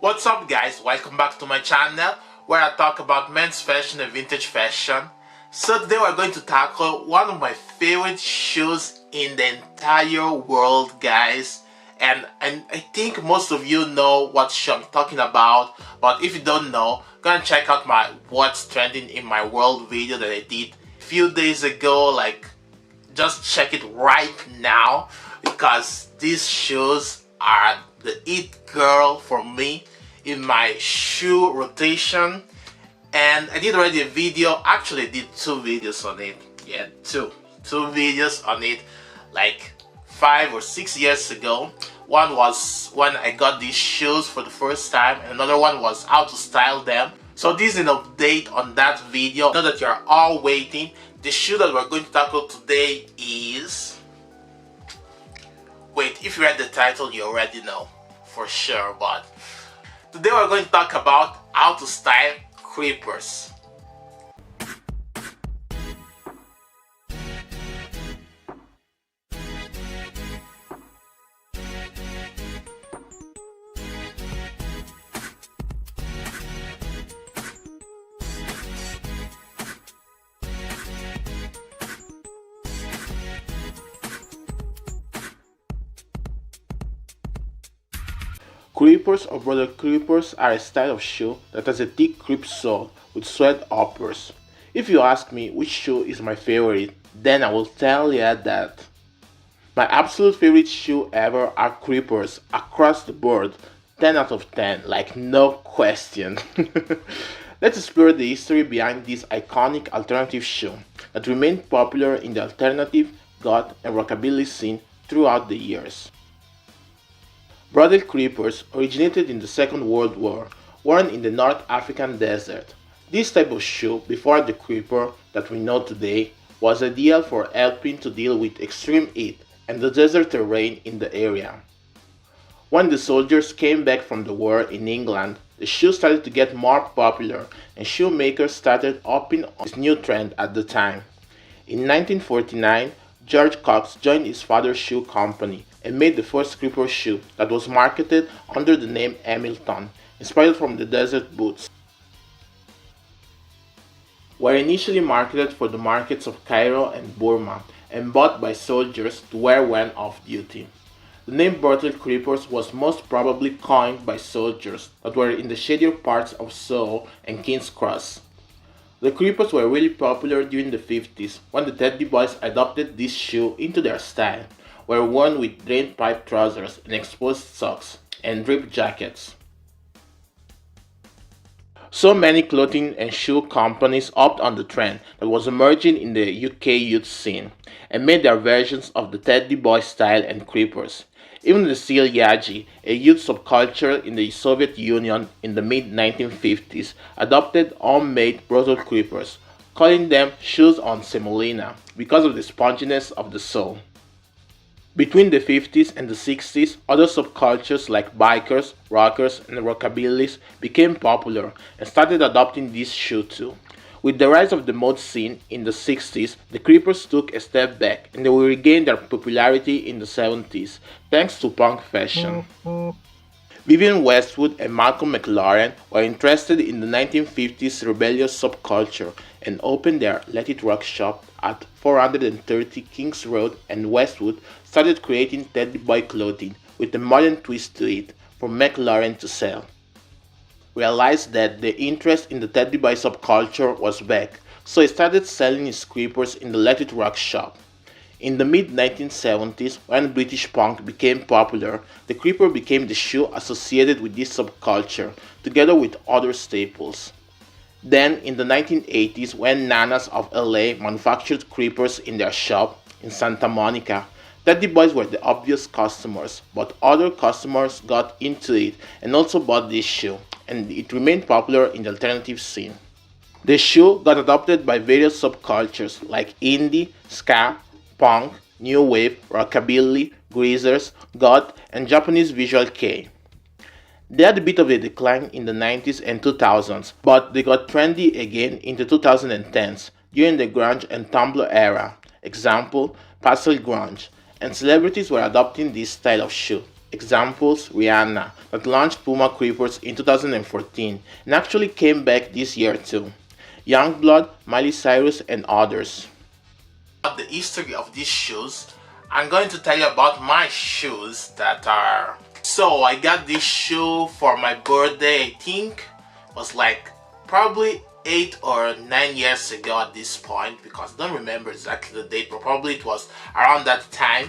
What's up guys, welcome back to my channel where I talk about men's fashion and vintage fashion. So today we're going to tackle one of my favorite shoes in the entire world, guys. And I think most of you know what shoe I'm talking about, but if you don't know, go and check out my what's trending in my world video that I did a few days ago. Like, just check it right now because these shoes are the it girl for me in my shoe rotation. And I did already a video, actually I did two videos on it. Yeah, two videos on it like 5 or 6 years ago. One was when I got these shoes for the first time, and another one was how to style them. So this is an update on that video. I know that you're all waiting. The shoe that we're going to tackle today is... Wait, if you read the title, you already know for sure, but today we're going to talk about how to style creepers. Creepers or brother creepers are a style of shoe that has a thick creep sole with suede uppers. If you ask me which shoe is my favorite, then I will tell you that my absolute favorite shoe ever are creepers across the board. 10 out of 10, like no question. Let's explore the history behind this iconic alternative shoe that remained popular in the alternative, goth, and rockabilly scene throughout the years. Brothel creepers originated in the Second World War, worn in the North African desert. This type of shoe, before the creeper that we know today, was ideal for helping to deal with extreme heat and the desert terrain in the area. When the soldiers came back from the war in England, the shoe started to get more popular and shoemakers started hopping on this new trend at the time. In 1949, George Cox joined his father's shoe company and made the first creeper shoe that was marketed under the name Hamilton, inspired from the desert boots. Were initially marketed for the markets of Cairo and Burma and bought by soldiers to wear when off duty. The name brothel creepers was most probably coined by soldiers that were in the shadier parts of Soho and King's Cross. The creepers were really popular during the 50s when the Teddy Boys adopted this shoe into their style, were worn with drain-pipe trousers and exposed socks and drip jackets. So many clothing and shoe companies hopped on the trend that was emerging in the UK youth scene and made their versions of the Teddy Boy style and creepers. Even the Seal Yaji, a youth subculture in the Soviet Union in the mid-1950s, adopted homemade brothel creepers, calling them shoes on semolina because of the sponginess of the sole. Between the 50s and the 60s, other subcultures like bikers, rockers, and rockabillys became popular and started adopting this shoe too. With the rise of the mode scene in the 60s, the creepers took a step back and they will regain their popularity in the 70s thanks to punk fashion. Vivienne Westwood and Malcolm McLaren were interested in the 1950s rebellious subculture and opened their Let It Rock shop at 430 Kings Road, and Westwood started creating Teddy Boy clothing with a modern twist to it for McLaren to sell. Realized that the interest in the Teddy Boy subculture was back, so he started selling his creepers in the Let It Rock shop. In the mid-1970s, when British punk became popular, the creeper became the shoe associated with this subculture, together with other staples. Then, in the 1980s, when Nanas of LA manufactured creepers in their shop in Santa Monica, Teddy Boys were the obvious customers, but other customers got into it and also bought this shoe, and it remained popular in the alternative scene. The shoe got adopted by various subcultures like indie, ska, punk, new wave, rockabilly, greasers, goth, and Japanese visual kei. They had a bit of a decline in the 90s and 2000s, but they got trendy again in the 2010s during the grunge and Tumblr era, example, pastel grunge, and celebrities were adopting this style of shoe, Examples: Rihanna, that launched Puma Creepers in 2014 and actually came back this year too. Youngblood, Miley Cyrus, and others. About the history of these shoes, I'm going to tell you about my shoes that are... So I got this shoe for my birthday, I think it was like probably 8 or 9 years ago at this point, because I don't remember exactly the date, but probably it was around that time.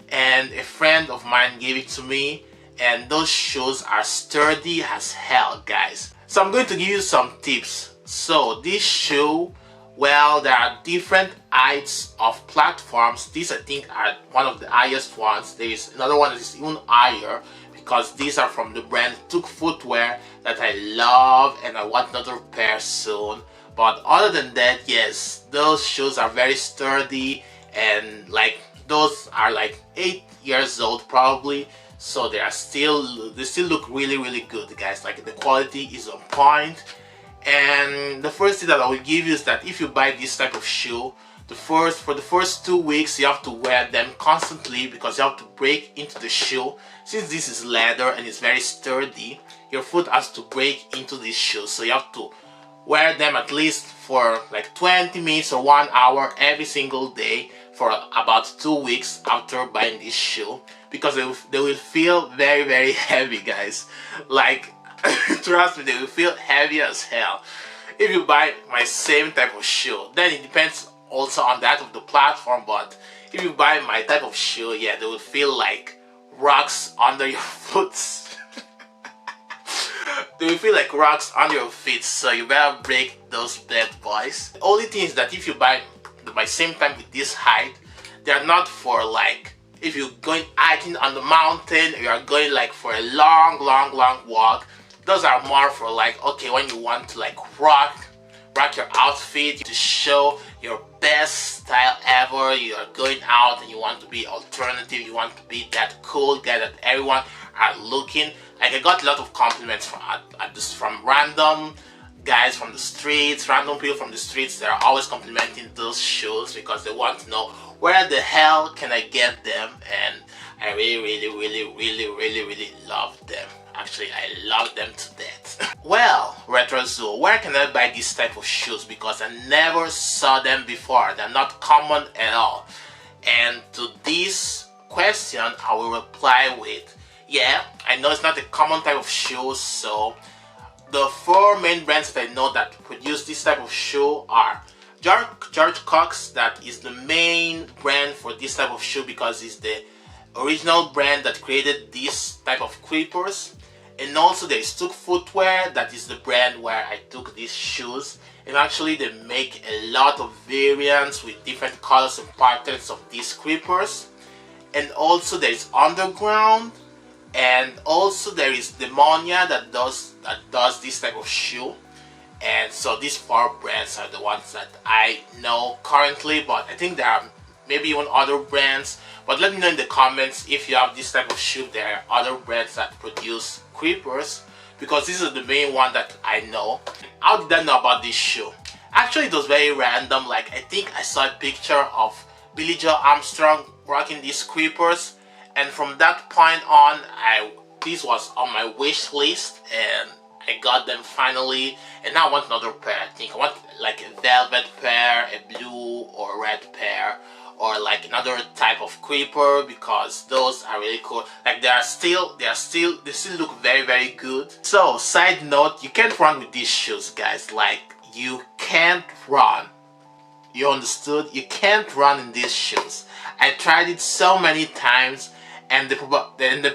And a friend of mine gave it to me, and those shoes are sturdy as hell, guys. So I'm going to give you some tips. So this shoe, well, there are different heights of platforms. These I think are one of the highest ones. There is another one that is even higher, because these are from the brand Musiq footwear that I love, and I want another pair soon. But other than that, yes, those shoes are very sturdy, and like those are like 8 years old probably, so they still look really good, guys. Like the quality is on point. And the first thing that I will give you is that if you buy this type of shoe, for the first 2 weeks you have to wear them constantly, because you have to break into the shoe. Since this is leather and it's very sturdy, your foot has to break into this shoe, so you have to wear them at least for like 20 minutes or 1 hour every single day for about 2 weeks after buying this shoe, because they will feel very heavy, guys. Like trust me, they will feel heavy as hell. If you buy my same type of shoe, then it depends also on that of the platform, but if you buy my type of shoe, yeah, they will feel like rocks under your foot. They will feel like rocks under your feet, so you better break those bad boys. The only thing is that if you buy by same time with this height, they are not for like if you're going hiking on the mountain, you are going like for a long walk. Those are more for like, okay, when you want to like rock your outfit to show your best style ever. You are going out and you want to be alternative, you want to be that cool guy that everyone are looking. Like I got a lot of compliments from random guys from the streets, random people from the streets. They're always complimenting those shoes because they want to know where the hell can I get them, and I really love them. Actually, I love them to death. Well, Retro Azul, where can I buy this type of shoes? Because I never saw them before. They're not common at all. And to this question, I will reply with, yeah, I know it's not a common type of shoe, so the 4 main brands that I know that produce this type of shoe are George Cox, that is the main brand for this type of shoe because it's the original brand that created this type of creepers. And also there is Musiq footwear, that is the brand where I took these shoes, and actually they make a lot of variants with different colors and patterns of these creepers. And also there is Underground, and also there is DEMONIA that does this type of shoe. And so these 4 brands are the ones that I know currently, but I think there are maybe even other brands. But let me know in the comments if you have this type of shoe. There are other brands that produce creepers, because this is the main one that I know. How did I know about this shoe? Actually, it was very random. Like I think I saw a picture of Billy Joe Armstrong rocking these creepers, and from that point on, this was on my wish list, and I got them finally. And now I want another pair. I think I want like a velvet pair, a blue or red pair, or like another type of creeper, because those are really cool. Like they still look very good. So side note, you can't run with these shoes, guys. Like you can't run. You understood? You can't run in these shoes. I tried it so many times, and the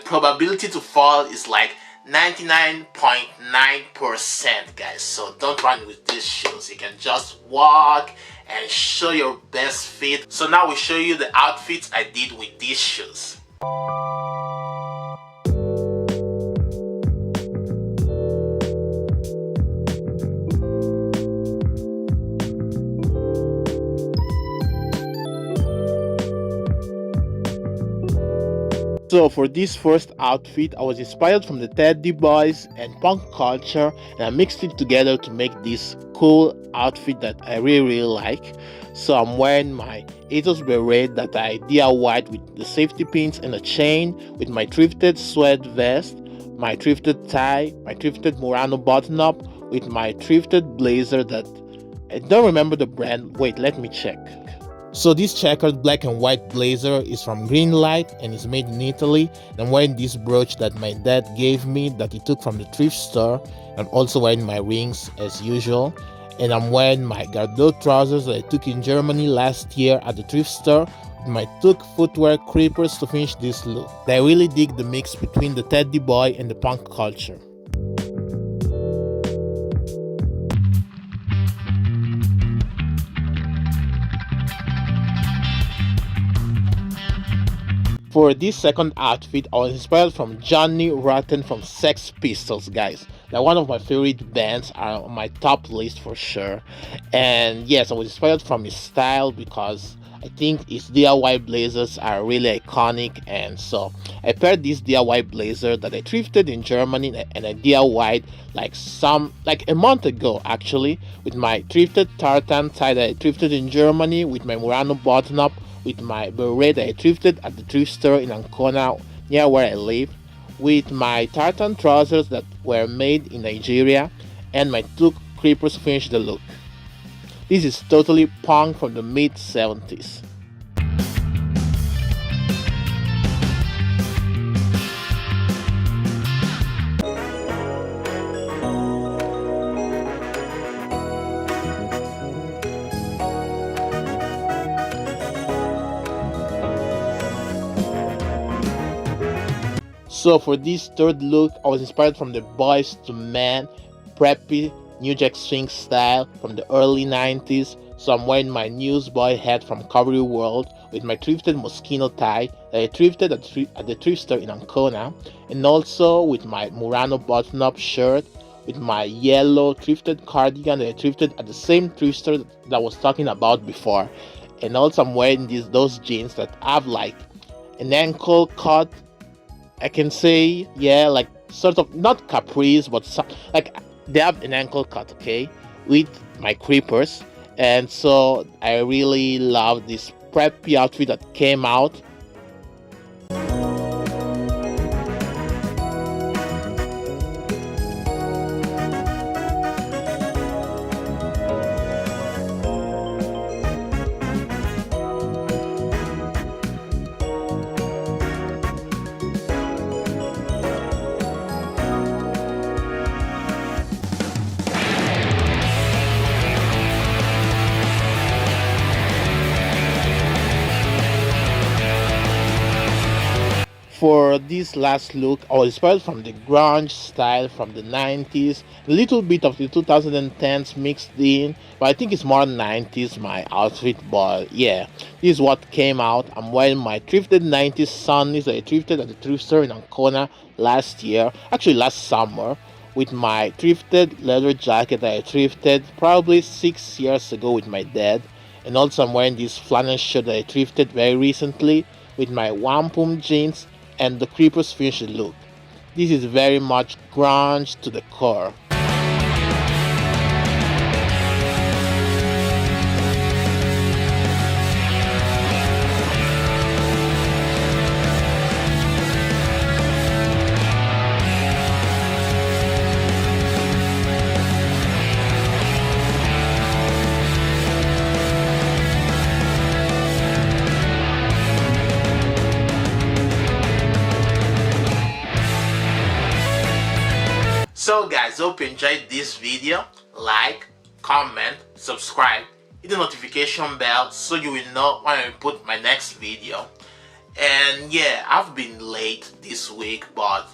probability to fall is like 99.9%, guys. So don't run with these shoes. You can just walk and show your best fit. So now we show you the outfits I did with these shoes. So for this first outfit, I was inspired from the Teddy Boys and punk culture, and I mixed it together to make this cool outfit that I really like. So I'm wearing my Atos beret that I DIY'd with the safety pins and a chain, with my thrifted sweat vest, my thrifted tie, my thrifted Murano button up, with my thrifted blazer that I don't remember the brand. Wait, let me check. So this checkered black and white blazer is from Greenlight and is made in Italy. I'm wearing this brooch that my dad gave me that he took from the thrift store. I'm also wearing my rings as usual. And I'm wearing my Gardot trousers that I took in Germany last year at the thrift store with my Took footwear creepers to finish this look. I really dig the mix between the teddy boy and the punk culture. For this second outfit, I was inspired from Johnny Rotten from Sex Pistols, guys. Like one of my favorite bands are on my top list for sure. And yes, I was inspired from his style because I think his DIY blazers are really iconic. And so I paired this DIY blazer that I thrifted in Germany and I DIY'd like a month ago actually with my thrifted tartan tie that I thrifted in Germany with my Murano button up with my beret that I thrifted at the thrift store in Ancona near where I live, with my tartan trousers that were made in Nigeria, and my two creepers to finish the look. This is totally punk from the mid 70s. So for this third look, I was inspired from the Boys to Men preppy New Jack Swing style from the early 90s. So I'm wearing my newsboy hat from Covery World with my thrifted Moschino tie that I thrifted at the thrift store in Ancona, and also with my Murano button-up shirt with my yellow thrifted cardigan that I thrifted at the same thrift store that I was talking about before. And also I'm wearing those jeans that have like an ankle cut, I can say, yeah, like sort of not capris, but like they have an ankle cut, okay, with my creepers. And so I really love this preppy outfit that came out. For this last look, I was inspired from the grunge style from the 90s, a little bit of the 2010s mixed in, but I think it's more 90s my outfit, but yeah, this is what came out. I'm wearing my thrifted 90s sunnies that I thrifted at the thrift store in Ancona last year, actually last summer, with my thrifted leather jacket that I thrifted probably 6 years ago with my dad, and also I'm wearing this flannel shirt that I thrifted very recently with my wampum jeans and the creepers finish look. This is very much grunge to the core. So guys, hope you enjoyed this video. Like, comment, subscribe, hit the notification bell so you will know when I put my next video. And yeah, I've been late this week, but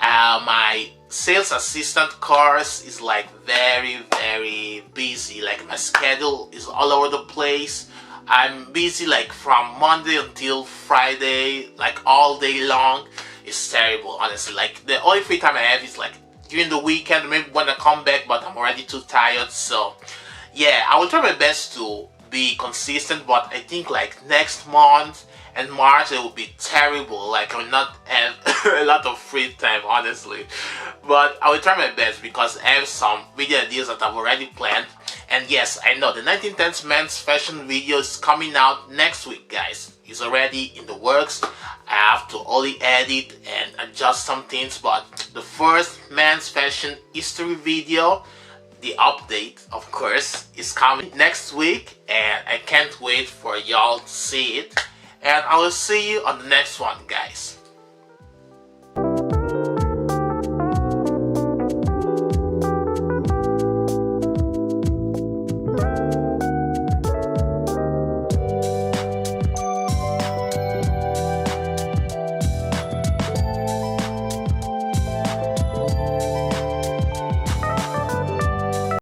my sales assistant course is like very busy. Like my schedule is all over the place. I'm busy like from Monday until Friday, like all day long. It's terrible, honestly. Like the only free time I have is like during the weekend, maybe when I come back, but I'm already too tired. So yeah, I will try my best to be consistent, but I think like next month And March it will be terrible. Like I will not have a lot of free time, honestly. But I will try my best because I have some video ideas that I've already planned. And yes, I know the 1910s men's fashion video is coming out next week, guys. It's already in the works. I have to only edit and adjust some things, but the first men's fashion history video, the update, of course, is coming next week, and I can't wait for y'all to see it. And I will see you on the next one, guys.